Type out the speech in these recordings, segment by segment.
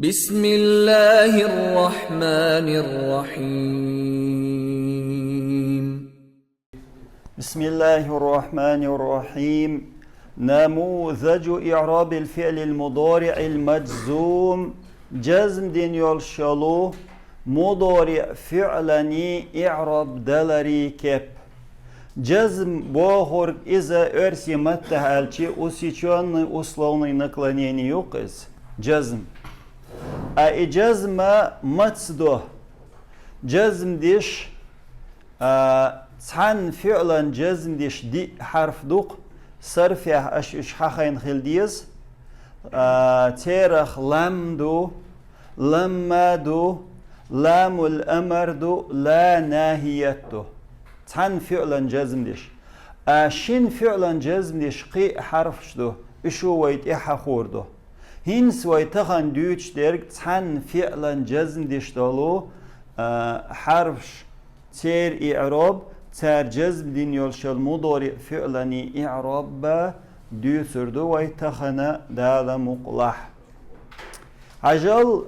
بسم الله الرحمن الرحيم. بسم الله الرحمن الرحيم. نموذج إعراب الفعل المضارع المجزوم جزم دين يلشلو مضارع فعلني إعراب دلري كب جزم بوهر إذا أرسي متهالشي أسيچان أسلوني نقلانيني يقز جزم أي جزم متصدو جزم ديش تحن فعلا جزم ديش دي حرف دوق صرفه اش حخين خلديز تيرخ لم دو لما دو لام الأمر دو لا ناهية دو تحن فعلا جزم ديش شين فعلا جزم ديش قي حرف شدو اشو ويت احا خور دو هين سوي تخن دوش درك تحن فعلا جزم ديش دولو حرف تير إعراب تار جزم دين يلشل مضارع فعلني إعراب با دو سردو ويتخنا دالا مقلح عجل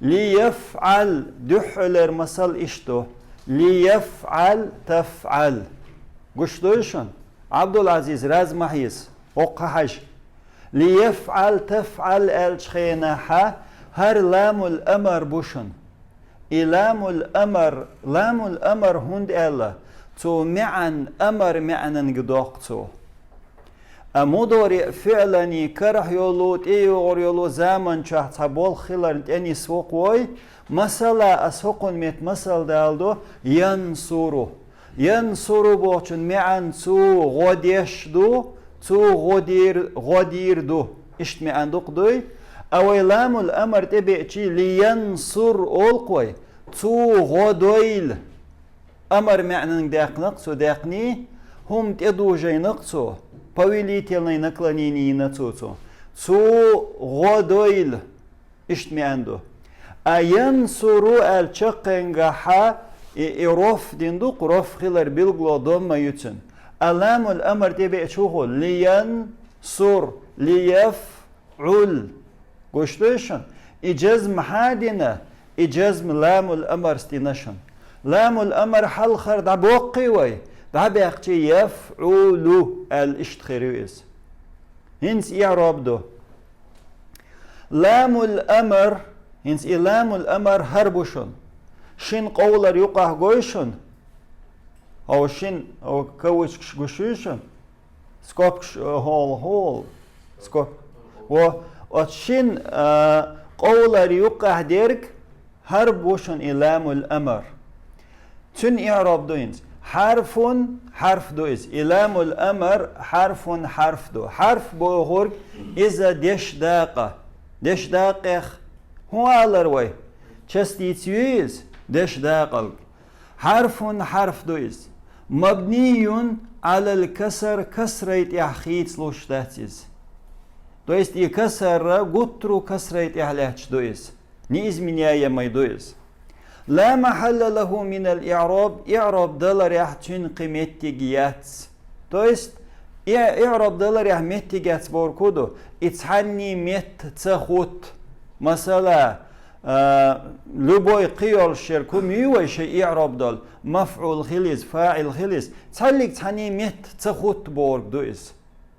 ليفعل دحلر مسال اشتو ليفعل تفعل قشتوشن عبد العزيز راز محيس وقحش ليفعل تفعل الشخينها هر لام الأمر بوشن لام الأمر هند ألا تو معن أمر معنا قدوقتو مضارع فعلني كره يولو تيور يولو زمن شهت بول خلال تاني سوق وي مثلا أسوقن مت مثل دالدو ينصرو بوچن معن تو غديش دو تو غدير دو اشت معن دوي أو لام الأمر تبعتي لينصر أولقوي تو غدويل أمر معنى داقنق داقني هم تدو جينقصو بويلي تلني نقلنيني نتوتو تو غدويل اشت معندو أينصرو الشقنقحا إروف ديندوق روف خلر بلغلو دوم يتن ألام الأمر تبعتوه لينصر ليفعل قشتوشن إجازم حادنا إجازم لام الأمر استنشن لام الأمر حل خر دعبوقي وي دعبيقتي يفعلو الاشتخيرويس هنس إعراب دو لام الأمر هنس لام الأمر هربوشن شين قولر يقع قويشن أو شين أو كوش قشوشن سكوب هول سكوب وشين قولر يقع ديرك هربوشن إلام الأمر تن إعراب دوينز حرف دويز إلام الأمر حرف دو حرف بوغورك إذا ديش داقة هو على تشستيتيويز ديش داقل حرف دويز مبني على الكسر كسرة يحخيت لوشتاتيز دويز يكسر قطرو كسرة يحلاتش دويز نيز من يايا دويز لا محل له من الإعراب إعراب دلار يحتين قيمتي جيات دويز إعراب دلار يحمتي جيات بوركودو اتحني مت تخوت مثلا لبوي قيول شركو ميوي شيء إعراب دل مفعول خليز فاعل خليز تحني مت تخوت بورك دويز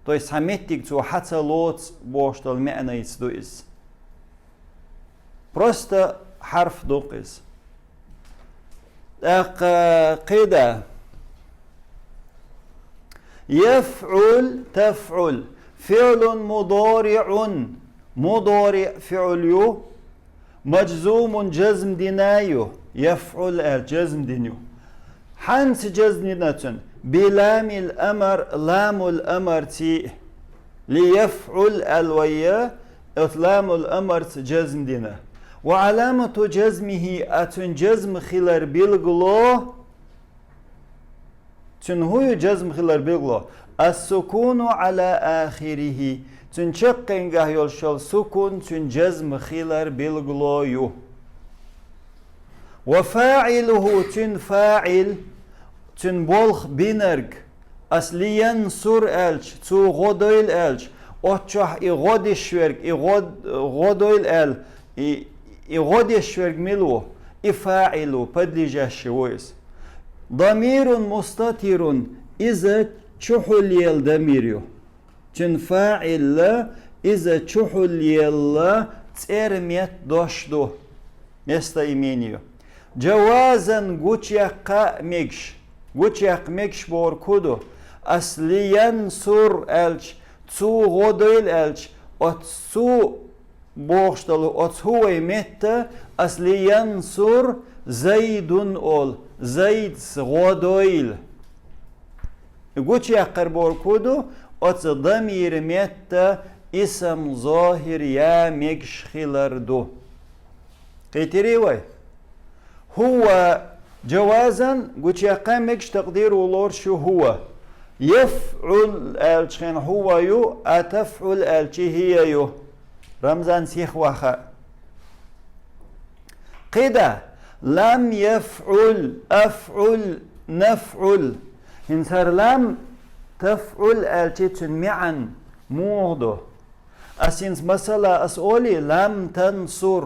دويز حمتك تو حتى لوت بوشتل معنى دويز просто حرف دوقز قيدة يفعل تفعل فعل مضارع فعل يو مجزوم جزم دينايو يفعل الجزم دينيو حنس جزم ديناتن بلام الأمر لام الأمر تي ليفعل الويا لام الأمر جزم دينا وعلامة جزمه أتن جزم خلال بلغلو تنهو جزم خلال بلغلو السكون على آخره تنشقنقه يلشل سكون تن جزم خلال بلغلو يو وفاعله تن فاعل تن بولخ بينرق أصليا سور ألش تو غدويل ألش أتشح إغود الشورك إغود غدويل أل и غدش ورجملو إفاعلو بدلجاش ويس ضمير مستتر إذا تشحل يل ضميريو چون فاعل إذا تشحل يل ترميت دوشدو местоимению جوازا гучяка мекш гучяк мекш бор куду аслиян сур элч цу годойл элч от цу бохшталу от хуай метта аслиян сур зайдун ол зайд годойл гучяк бор куду от ضمير متى اسم ظاهر يا مكش خلاردو قيتريوي هو جوازا قلت يقام مكش تقدير ولور شو هو يفعل الشين هو يو أتفعل الشي هي يو رمزان سيخ وخا قدا لم يفعل أفعل نفعل هنسر لم تفعل الشي معا موضو أسينس مثلا أسأولي لم تنصر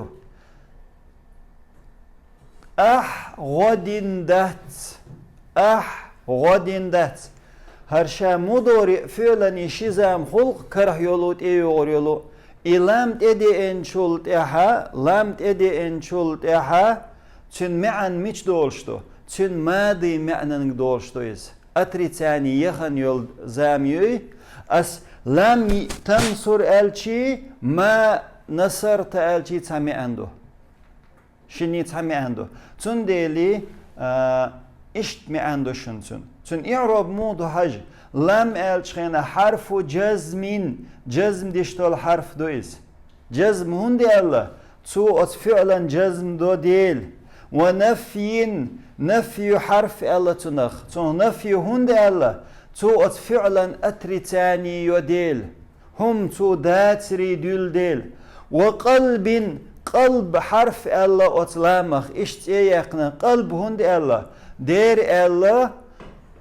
غدين دات هرشا مضارع فعلا يشيزام خلق كره يولوت ايور يولو إلام تدي انشولت احا لام تدي انشولت احا تن معن مش دولشتو تن ماضي معنى دولشتو يز أتريتاني يخن يول زاميوي أس لم تنصر الشي ما نصرت الشي تسمي عنده شني تسمي عنده تون ديلي اشت مي عنده شنتون تون إعراب مود حاج لم الشينا حرف جزم ديشتول حرف دويس جزم هندي الله تو فعلا جزم دو ديل نفي حرف الله تنخ تو نفي هندي الله تو فعلا أتريتاني يديل هم تو داتري دول ديل قلب حرف الله أطلامخ اشتياقنا قلب هند الله دير الله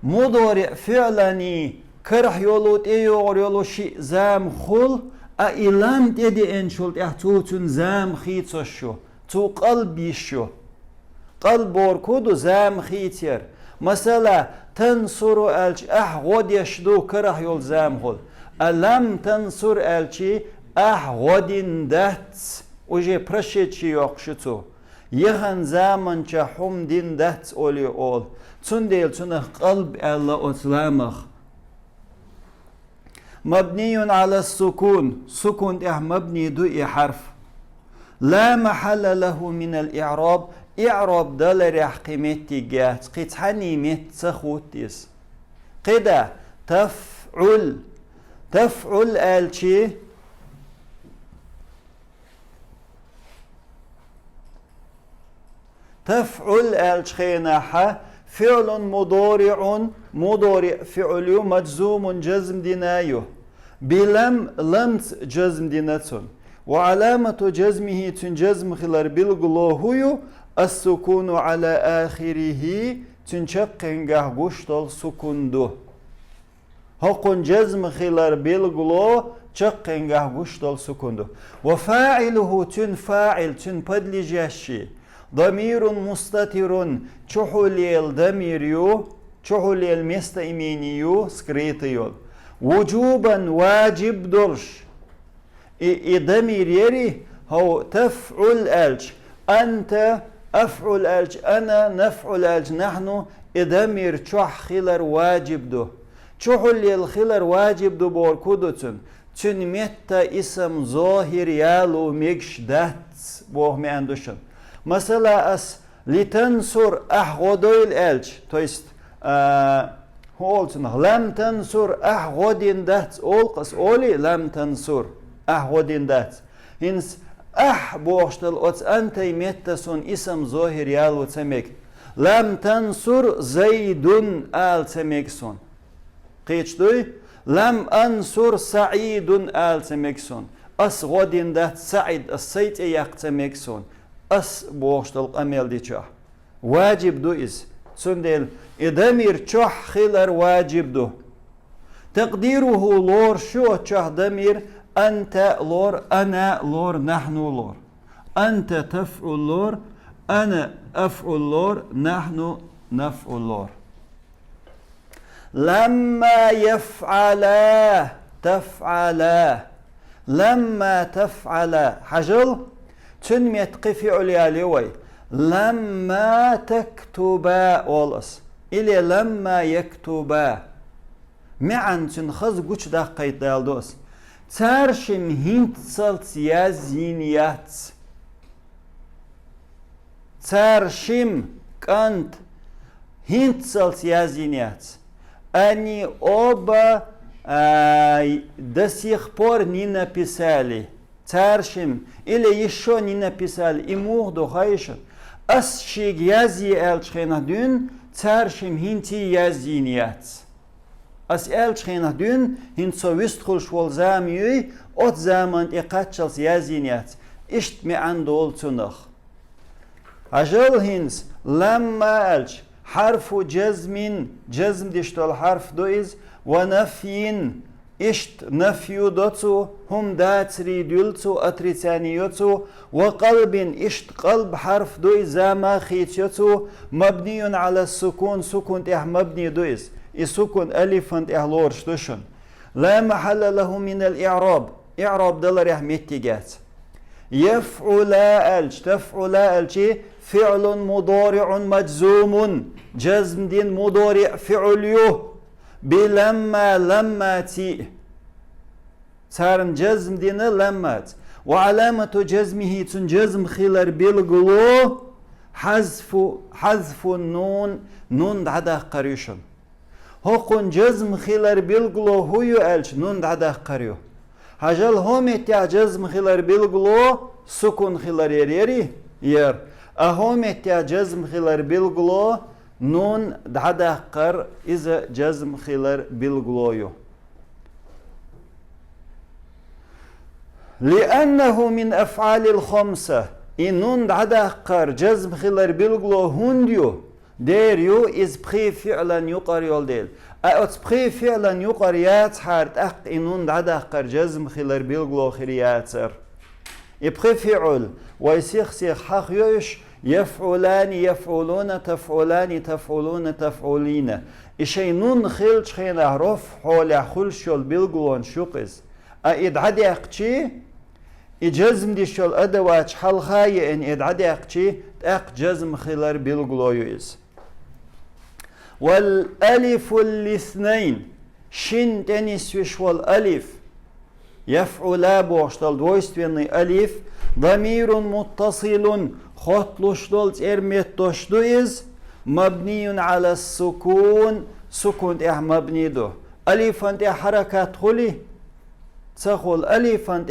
مضارع فعلاني كرح يولوت ايور يولو شي زام خل ايلام تدي انشولت احتوتن زام خيتشو تو قلبي شو قلب وركودو زام خيتير مثلا تنصر الج غد يشدو كرح يول زام خل ألم تنصر الجي غدين دات уже прошедший يقشتو يهن زمن حم دين دات أولي أول تنديل تنه قلب الله أسلامخ مبني على السكون سكون مبني دو حرف لا محل له من الإعراب إعراب دل رح قيمتي جات قيت حني مت سخوتيس قدا تفعل الشي تفعل الشيناحة فعل مضارع فعل مجزوم جزم دينايو بلم جزم ديناتون وعلامة جزمه تنجزم خلال بالغلوهيو السكون على آخره تنشقنجه بوشتل سكوندو هقن جزم خلال بالغلو شقنجه بوشتل سكوندو وفاعله تنفاعل تنبدلجاشي ضمير مستتر تحوليل ضميريو تحوليل مستئمينيو سكريتيول وجوبا واجب درش ضمير يري هو تفعل الج أنت أفعل الج أنا نفعل الج نحن ضمير تح خلر واجب دو تحوليل خلر واجب دو بوركودتن تن متى اسم ظاهر يالو ميكش دات بوه مي اندوشن مثلا أس لتنصر غدويل الج то есть لم تنصر غدين دات أولقس أولي لم تنصر غدين دات هنس بوشتل أتس أنتي متسون اسم ظاهر يالو تسميك لم تنصر زيد آل تسميكسون قيتشدوي لم أنصر سعيد آل تسميكسون أس غدين دات سعيد السيت يق تسميكسون أس بوشتل أميل دي چه واجب دو إز سندل إدمير چه خلر واجب دو تقديره لور شو چه دمير أنت لور أنا لور نحن لور أنت تفعلور أنا أفعلور نحن نفعلور. لما يفعلا تفعلا لما تفعلا حجل تنميت قفي عليا لوي لما تكتبا والأس إلي لما يكتبا معن تنخز قوش دقيت دالدوس تارشم هنت سلت يزينيات تارشم كانت هنت سلت يزينيات أني أوبا до сих пор не написали. Царшим или еще не написали. И мух хайшат. As шиг язи элчхена дün, царшим хинти язи ният. As элчхена dün, hin so wistchul schwol zamui, ot zamand iqatschals yazi niat. Isht mi andol zunach. Ajal hins, lamma elch, harfu jazmin, jazm dishtol harf doiz, ونفي إشت نفي دوتسو هم داتري دولتسو أتريتانيوتسو وقلب إشت قلب حرف دوي زاما خيتيوتسو مبني على السكون سكون إح مبني دويز السكون ألفا إح لورش دوشن لا محل له من الإعراب إعراب دلر إح ميتيجات يفعل ألج تفعل ألج فعل مضارع مجزوم جزم دين مضارع فعليو بلما لماتي صارن جزم دينا لمات وعلامة جزمه تنجزم خلال بالغلو حذف النون نون دعدا قريشن هقون جزم خلال بالغلو هو يألش نون دعدا قريو هجل هم اتيا جزم خلال بالغلو سكون خلال يريري ير اهم اتيا جزم خلال بالغلو نون دعدا قر إذا جزم خلال بالغلويو لأنه من أفعال الخمسة إن نون دعدا قر جزم خلال بالغلو هنديو ديريو إز بخي فعلا يقريول ديل أت بخي فعلا يقريات حارت أق إن نون دعدا قر جزم خلال بالغلو خرياتر إبخي فعل ويسيخ سيخ حق يوش يفعلان يفعلون تفعلان تفعلون تفعلين إشي نون خيل شخينا رف حول خل شول بالغلون شوقز إدعادي أقشي إجزم دي شول أدوات حل خاية إن إدعادي أقشي أق جزم خلال بالغلويز والألف الاثنين شين تنس وشوال ألف يفعلا بوشتال دويستويني ألف ضمير متصل خطلوش دولت ارميت دوشدويز مبني على السكون سكون اح مبني دو ألف انت حركات خلي تخل ألف انت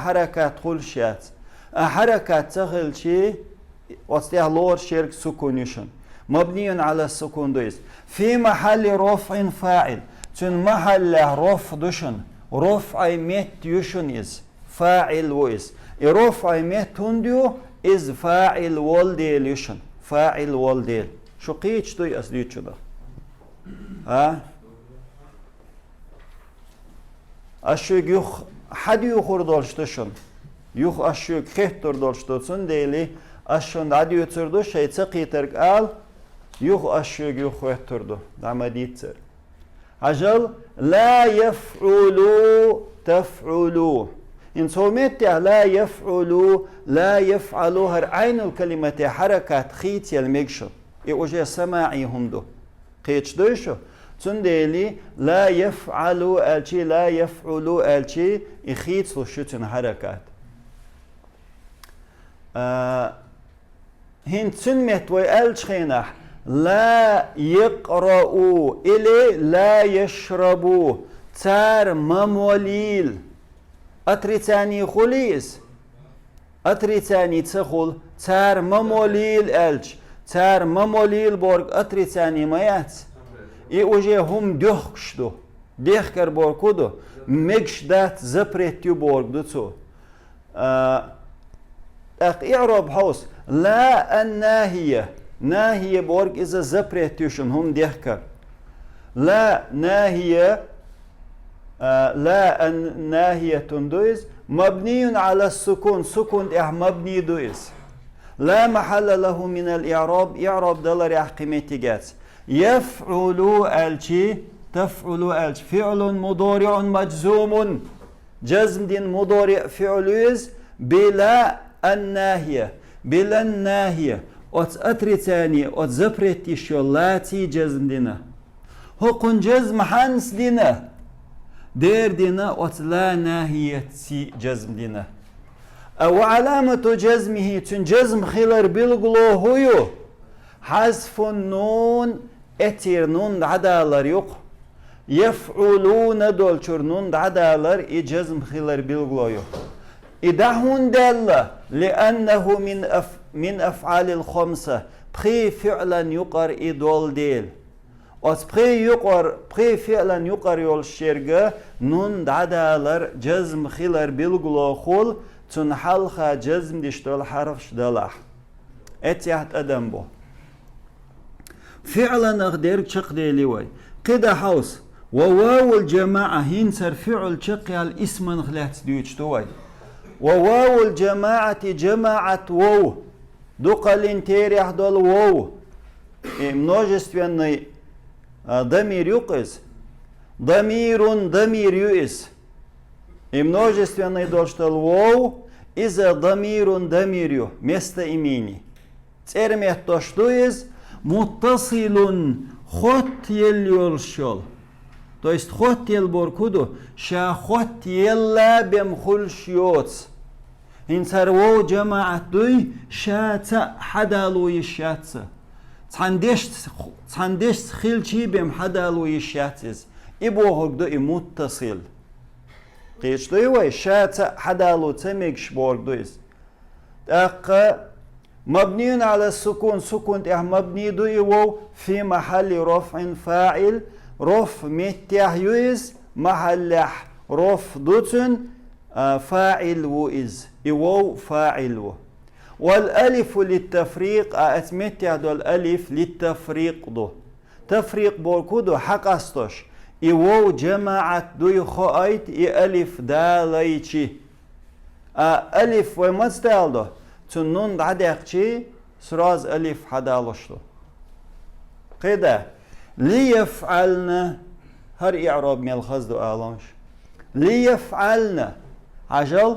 حركات خلشات حركات تخل شي واستيح لور شرك سكونيشن مبني على السكون دويز في محل رفع فاعل تن محل رفع دوشن رفع ميت يوشن إز فاعل ويز رفع ميت هنديو إز فاعل والديل يوشن فاعل والديل شو قيتش دوي أسديتشو ده ها أشوك يخ حد يخور دولشتشن يخ أشوك خيتر دولشتوتسن ديلي أشون عدي يتردو شيء تقيترك آل يخ أشوك يخ خيتردو دعمديتر عجل لا يفعلوا تفعلوا إن صومت لا يفعلوا لا يفعلوا هر عين الكلمة حركات خيت يلمكشو يوجه سماعي همدو قيتش دوشو تنديلي لا يفعلوا الشي لا يفعلوا الشي يخيت لشتن حركات هن تنمت ويالشخينح لا يقرأوا إلي لا يشربوا تار مموليل أتريتاني خليس أتريتاني تخل تار مموليل ألج تار مموليل بورغ أتريتاني مايات إيوجي هم دخشدو ديخكر بوركودو ميكش دات زبريتيو بورغ دوتسو إعراب حوس لا الناهية ناهية بورغ إذا زبريتيوشن هم ديخكر لا ناهية لا الناهية تندويز مبني على السكون سكون إح مبني دويس لا محل له من الإعراب إعراب دلر أحقيمتي جات يفعل الشي تفعل الش فعل مضارع مجزوم جزم دين مضارع فعلوز بلا الناهية بلا الناهية أتري ثاني أتزبرتي شلاتي جزم دينا هقن جزم حنس دينا دير دينا أتلا ناهية جزم دينا أو علامة جزمه تن جزم خلر بالغلو هو حذف النون اتير نون عدالر يق يفعلون دول چور نون عدالر جزم خلر بالغلو يق إدهون دل لأنه من أفعال الخمسة بخي فعلا يقر إدول ديل بخي فعلا يقر يول شرقة نون عدالر جزم خلر بالغلو خول تن حلقة جزم دشتول حرف شدلح اتيحت أدم بو فعلا أقدر تشق ديلي وي قدا حوس وواو الجماعة هينسر فعل تشقي الاسم نخلات ديوش توي وواو الجماعة جماعة وو دوقالين تيريح دول وو множественный ضمير يقز ضمير يؤس множественный دول وو إذا ضمير يو место имени ترميح توشتويز متصل خط يليولشول то есть хот ел боркуду ша хот елла бем хулшиоц инсар во джамаат дуй шаца хадалу ишаца цандеш хилчи бем хадалу ишацис ибохогду и муттасил قيشتوي وي شاتا حدالو تميكش بوركدويس اقا مبني على السكون سكون مبني دو في محل رفع فاعل رف متيحيوز محل رف دوتن فاعل وإز إيوو فاعل و والألف للتفريق أتمتع دو الألف للتفريق دو تفريق بوركودو حق أستوش إيوو جماعة دو خايت إي ألف داليتشي ألف ومستال دو تنون دعدقشي سراز ألف حدالشتو قيدا ليفعلنا هر إعراب من الخزد آلانش ليفعلنا عجل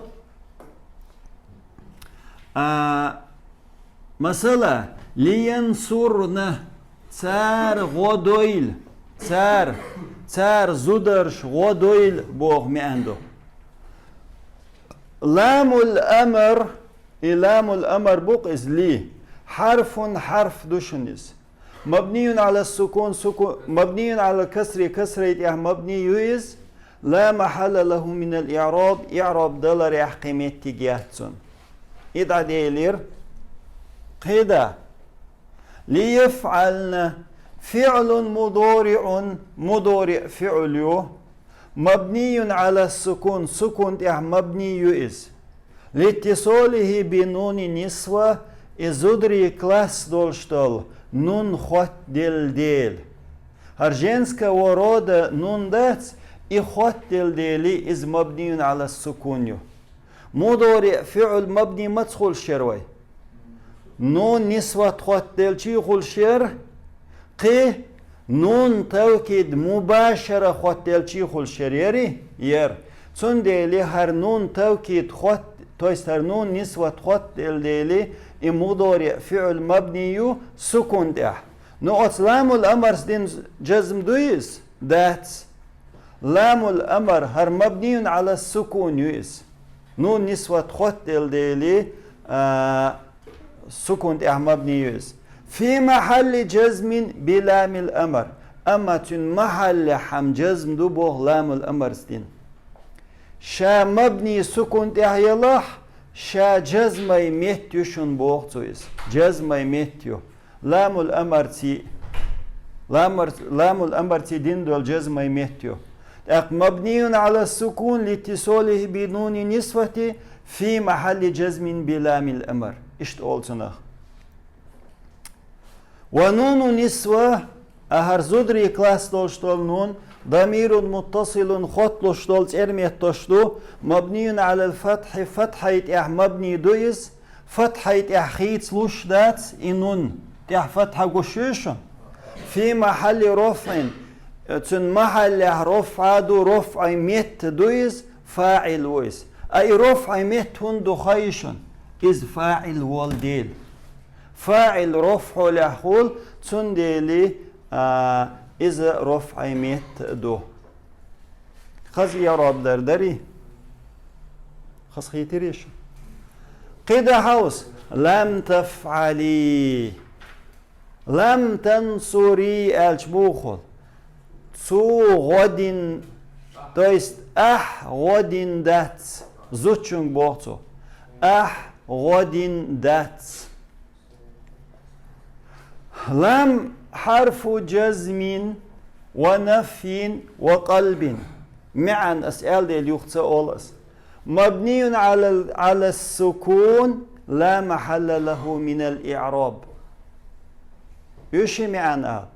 مثلا لينصرنا تار غدويل تار زودرش غدويل بوغ مياندو لام الأمر بوق إز لي حرف دوشنيز مبني على السكون مبني على الكسر كسر مبني يوز لا محل له من الإعراب دلر يحقيمت تجاهتون إذا ديلير قيدا ليفعلنا فعل مضارع فعل مبني على السكون مبني يوز لاتصاله بنون نسوة إزودري كلاس دولشتل نون خط دل هر женского рода نون دات и خط دل إز مبني على السكون مضارع فعل مبني مدخل شروي نون نسوة خط دل شي خل شر قي نون توكيد مباشرة خط دل شي خل شريري ير تون دل هر نون توكيد خط تويست هر نون نسوة خط دل مضارع فعل مبني سكون ده نقط لام الأمر دين جزم دويس ذات لام الأمر هر مبني على السكون يويس نون نسوة خط ديلي سكون ده مبني يويس في محل جزم بلام الأمر أما تن محل حم جزم دو بوغ لام الأمر دين شا مبني سكون ده يلاح شا جزمي ميتيو شون بوغتويس جزمي ميتيو لام الأمر تي دين دول جزمي ميتيو مبني على السكون لاتصاله بنون نسوة في محل جزم بلام الأمر اشت أولتنا ونون نسوة أهر زودري كلاس دولشتول نون ضمير متصل خطلش دولت ارميت تشدو مبني على الفتح فتحيت اح مبني دويز فتحيت اح خيت لوش دات انون تح فتحة قشيشن في محل رفع تن محل رفع دو رفع ميت دويز فاعل ويس اي رفع ميت هندو خيشن إز فاعل والديل فاعل رفع لحول تنديلي إز رفع ميت دو خز يا رب دردري خز خيتريش قيدة هاوس لم تفعلي لم تنصري الشبوخل تو غدين تويست غدين دات زوتشون بوغتو غدين دات لم حرف جزم ونفي وقلب معا أسئلة ديال يختص أولس مبني على السكون لا محل له من الإعراب يشي معنا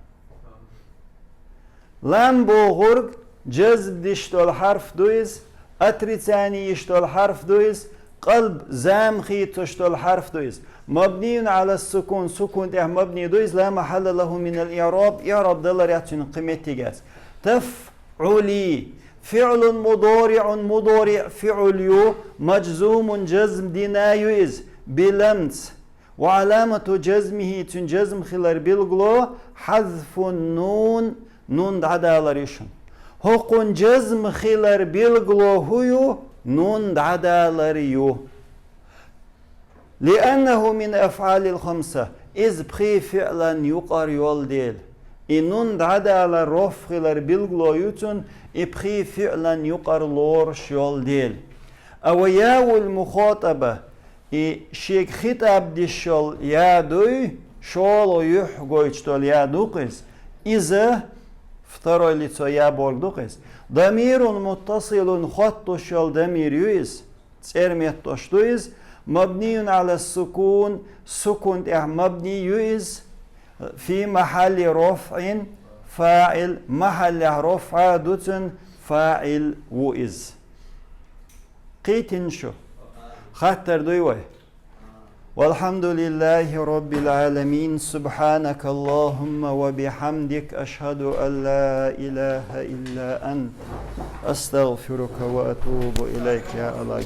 لم بوغرق جذب ديشتول حرف دويز أتريتاني يشتول حرف دويز قلب زام خيت تشتول حرف دويز مبني على السكون سكون ده مبني دويز لا محل له من الإعراب إعراب دلر يعطينا قيمتي جاز تفعلي فعل مضارع فعل يو مجزوم جزم دينايوز بلمس وعلامة جزمه تنجزم خلال بالغلو حذف النون نون دعدالريشن هقون جزم خلال بالغلو هيو نون دعدالريو لأنه من أفعال الخمسة إذ بخي فعلا يقر يولديل إنون دعدال الرف خلال بالغلو يوتن إبخي فعلا يقر لورش يولديل أو ياو المخاطبة شيك خطاب ديشول يادوي شولو يحقويشتول يادوقس إذا فتروا لتو يابورك دوقس ضمير متصل خط شول ضمير يويس تسيرميت توشتويز مبني على السكون سكون مبني يويز في محل رفع فاعل محل رفع دوتن فاعل وإز قيتن شو خاطر دوي والحمد لله رب العالمين سبحانك اللهم وبحمدك أشهد أن لا إله إلا أنت أستغفرك وأتوب إليك يا الله